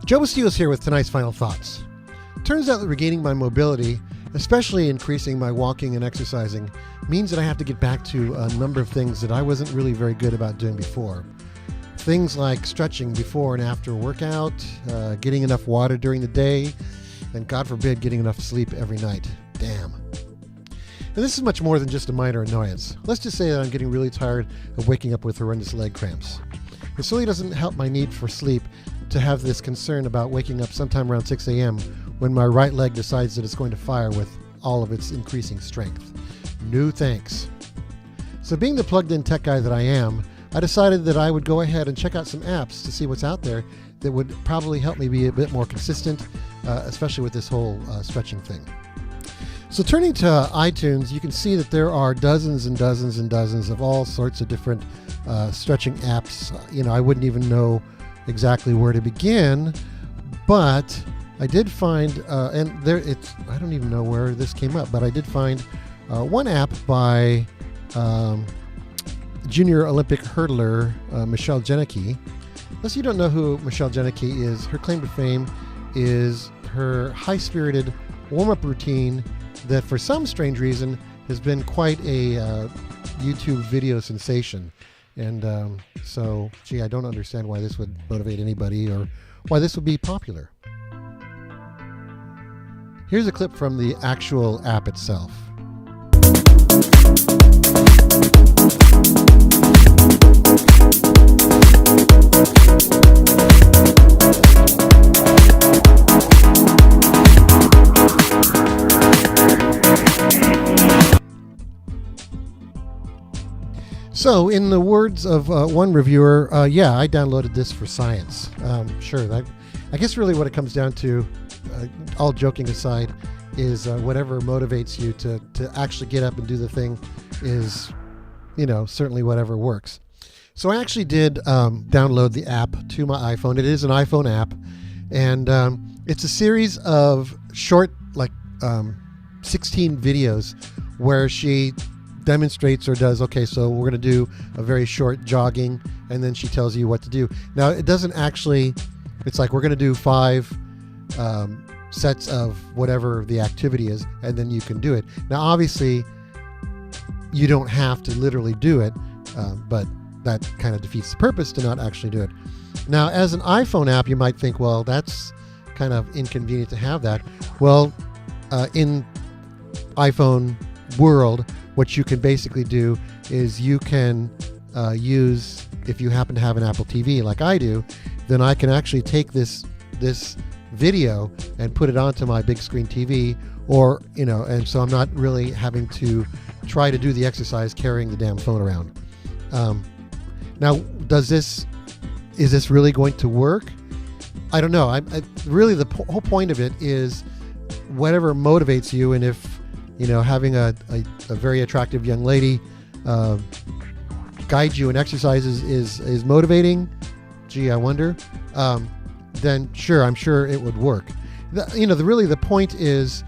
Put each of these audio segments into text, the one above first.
Joe Bastillo's here with tonight's final thoughts. Turns out that regaining my mobility, especially increasing my walking and exercising, means that I have to get back to a number of things that I wasn't really very good about doing before. Things like stretching before and after a workout, getting enough water during the day, and God forbid getting enough sleep every night. Damn. And this is much more than just a minor annoyance. Let's just say that I'm getting really tired of waking up with horrendous leg cramps. It certainly doesn't help my need for sleep to have this concern about waking up sometime around 6 a.m. when my right leg decides that it's going to fire with all of its increasing strength. No thanks. So being the plugged-in tech guy that I am, I decided that I would go ahead and check out some apps to see what's out there that would probably help me be a bit more consistent, especially with this whole stretching thing. So turning to iTunes, you can see that there are dozens and dozens and dozens of all sorts of different stretching apps. I wouldn't even know exactly where to begin, but I did find, I don't even know where this came up, but I did find one app by junior Olympic hurdler Michelle Jenneke. Unless you don't know who Michelle Jenneke is, her claim to fame is her high-spirited warm-up routine that for some strange reason has been quite a YouTube video sensation. And I don't understand why this would motivate anybody or why this would be popular. Here's a clip from the actual app itself. So, in the words of one reviewer, I downloaded this for science. Sure, I guess really what it comes down to, all joking aside, is whatever motivates you to actually get up and do the thing is, certainly whatever works. So I actually did download the app to my iPhone. It is an iPhone app, and it's a series of short, 16 videos where she demonstrates or does, okay, so we're going to do a very short jogging, and then she tells you what to do. Now, it doesn't actually, it's like we're going to do 5 sets of whatever the activity is, and then you can do it. Now, obviously, you don't have to literally do it, but that kind of defeats the purpose to not actually do it. Now, as an iPhone app, you might think, well, that's kind of inconvenient to have that. Well, in iPhone world, what you can basically do is you can use, if you happen to have an Apple TV like I do, then I can actually take this video and put it onto my big screen TV, or and so I'm not really having to try to do the exercise carrying the damn phone around. Now, is this really going to work? I don't know. Really the whole point of it is whatever motivates you, and if having a very attractive young lady guide you in exercises is motivating, gee, I wonder, then sure, I'm sure it would work. The point is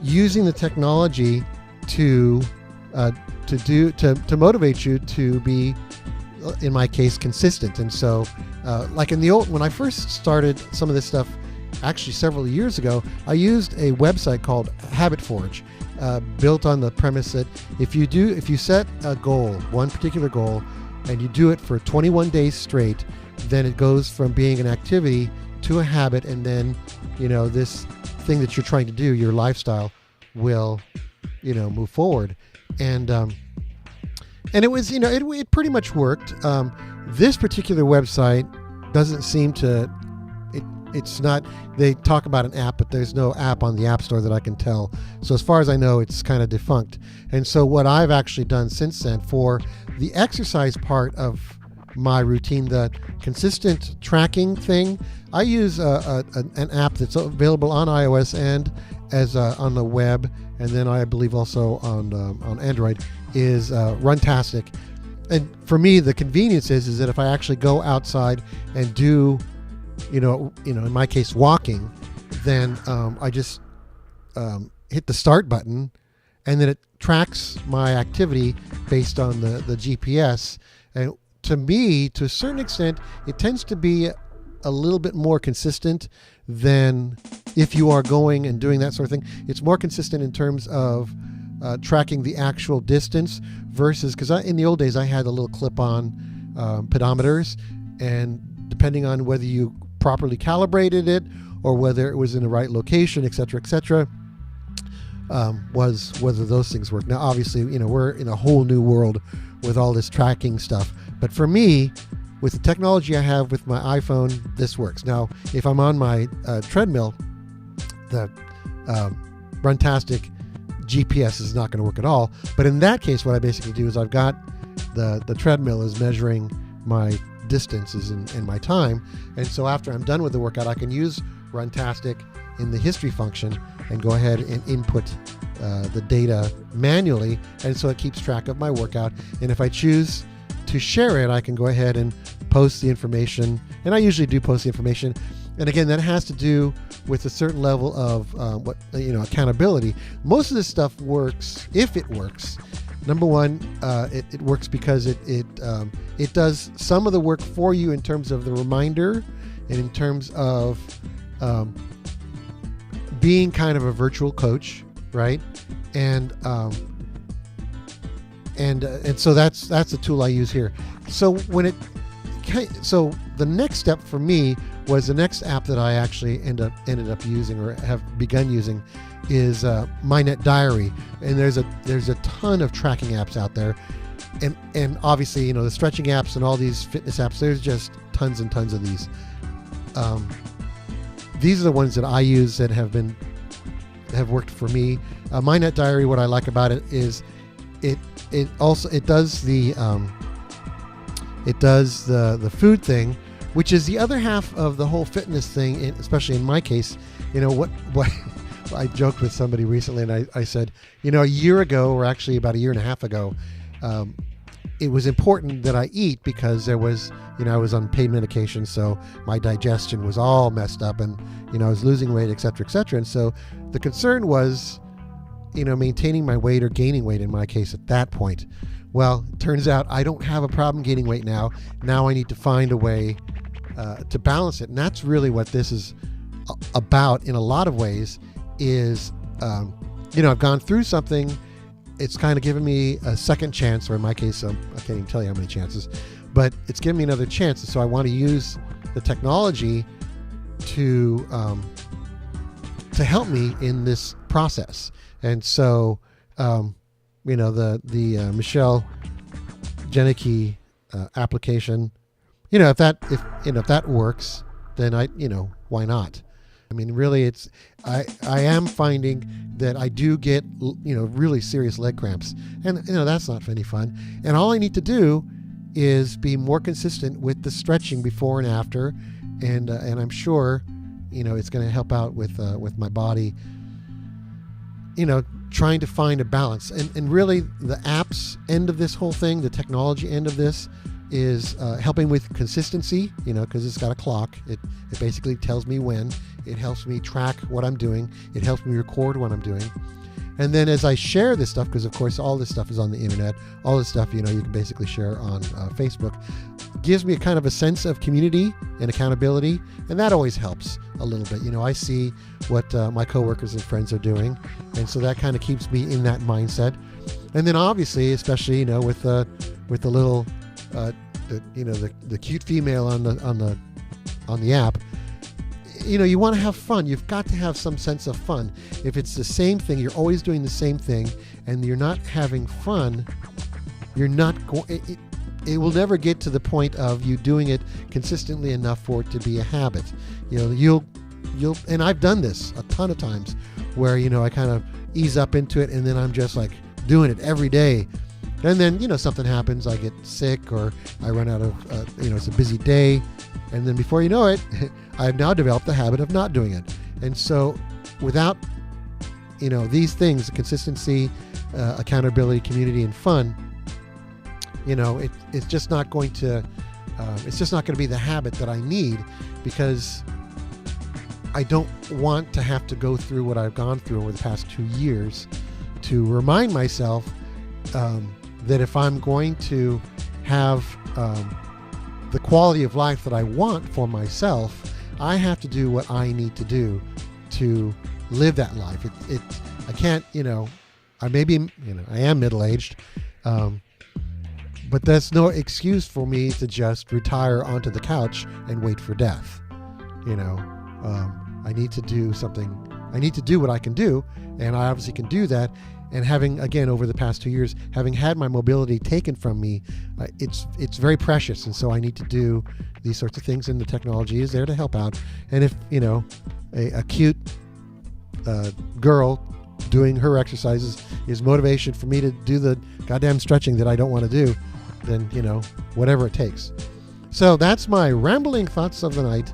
using the technology to motivate you to be, in my case, consistent. And so, like when I first started some of this stuff, actually several years ago, I used a website called Habit Forge, built on the premise that if you set a goal, one particular goal, and you do it for 21 days straight, then it goes from being an activity to a habit, and then this thing that you're trying to do, your lifestyle, will move forward. And it was it pretty much worked. This particular website doesn't seem to. It's not, they talk about an app, but there's no app on the App Store that I can tell. So as far as I know, it's kind of defunct. And so what I've actually done since then for the exercise part of my routine, the consistent tracking thing, I use an app that's available on iOS and as on the web, and then I believe also on Android, is Runtastic. And for me, the convenience is that if I actually go outside and do in my case, walking, then I just hit the start button, and then it tracks my activity based on the GPS. And to me, to a certain extent, it tends to be a little bit more consistent than if you are going and doing that sort of thing. It's more consistent in terms of tracking the actual distance versus, because in the old days I had a little clip-on pedometers, and depending on whether you properly calibrated it or whether it was in the right location, et cetera, was whether those things work. Now, obviously, we're in a whole new world with all this tracking stuff. But for me, with the technology I have with my iPhone, this works. Now, if I'm on my treadmill, the Runtastic GPS is not going to work at all. But in that case, what I basically do is I've got the treadmill is measuring my distances and my time. And so after I'm done with the workout, I can use Runtastic in the history function and go ahead and input the data manually, and so it keeps track of my workout. And if I choose to share it, I can go ahead and post the information, and I usually do post the information. And again, that has to do with a certain level of accountability. Most of this stuff works if it works. Number one, it works because it does some of the work for you in terms of the reminder and in terms of being kind of a virtual coach, right? And so that's the tool I use here. So the next step for me was the next app that I actually ended up using or have begun using is MyNet Diary, and there's a ton of tracking apps out there, and obviously the stretching apps and all these fitness apps. There's just tons and tons of these. These are the ones that I use that have worked for me. MyNet Diary, what I like about it is it does the food thing, which is the other half of the whole fitness thing. Especially in my case, what I joked with somebody recently, and I said, a year ago, or actually about a year and a half ago, it was important that I eat because there was, I was on pain medication, so my digestion was all messed up, and I was losing weight, et cetera, and so the concern was, maintaining my weight or gaining weight in my case at that point. Well, it turns out I don't have a problem gaining weight now. Now I need to find a way to balance it, and that's really what this is about in a lot of ways. Is I've gone through something. It's kind of given me a second chance, or in my case, I can't even tell you how many chances, but it's given me another chance. So I want to use the technology to help me in this process. And so, the Michelle Jenneke application, if that works, then why not? I mean, really, I am finding that I do get, really serious leg cramps, and that's not any fun. And all I need to do is be more consistent with the stretching before and after, and I'm sure, it's going to help out with my body. Trying to find a balance, and really the apps end of this whole thing, the technology end of this, is helping with consistency, because it's got a clock. It basically tells me when. It helps me track what I'm doing. It helps me record what I'm doing. And then as I share this stuff, because of course all this stuff is on the internet, all this stuff, you can basically share on Facebook, gives me a kind of a sense of community and accountability. And that always helps a little bit. I see what my coworkers and friends are doing. And so that kind of keeps me in that mindset. And then obviously, especially, with the little, the cute female on the app, you want to have fun. You've got to have some sense of fun. If it's the same thing, you're always doing the same thing, and you're not having fun, you're not going. It will never get to the point of you doing it consistently enough for it to be a habit. You'll, and I've done this a ton of times, where I kind of ease up into it, and then I'm just like doing it every day. And then, something happens, I get sick, or I run out of, it's a busy day. And then before you know it, I've now developed the habit of not doing it. And so without, these things, consistency, accountability, community, and fun, it's just not going to be the habit that I need, because I don't want to have to go through what I've gone through over the past 2 years to remind myself that if I'm going to have the quality of life that I want for myself, I have to do what I need to do to live that life. I can't, I am middle-aged, but that's no excuse for me to just retire onto the couch and wait for death. I need to do something. I need to do what I can do, and I obviously can do that. And having, again, over the past 2 years, having had my mobility taken from me, it's very precious. And so I need to do these sorts of things, and the technology is there to help out. And if, a cute girl doing her exercises is motivation for me to do the goddamn stretching that I don't want to do, then, whatever it takes. So that's my rambling thoughts of the night.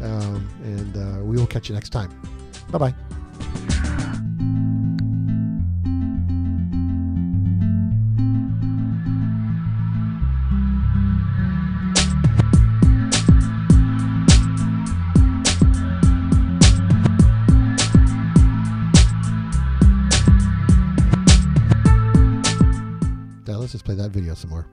And we will catch you next time. Bye-bye. Now let's just play that video some more.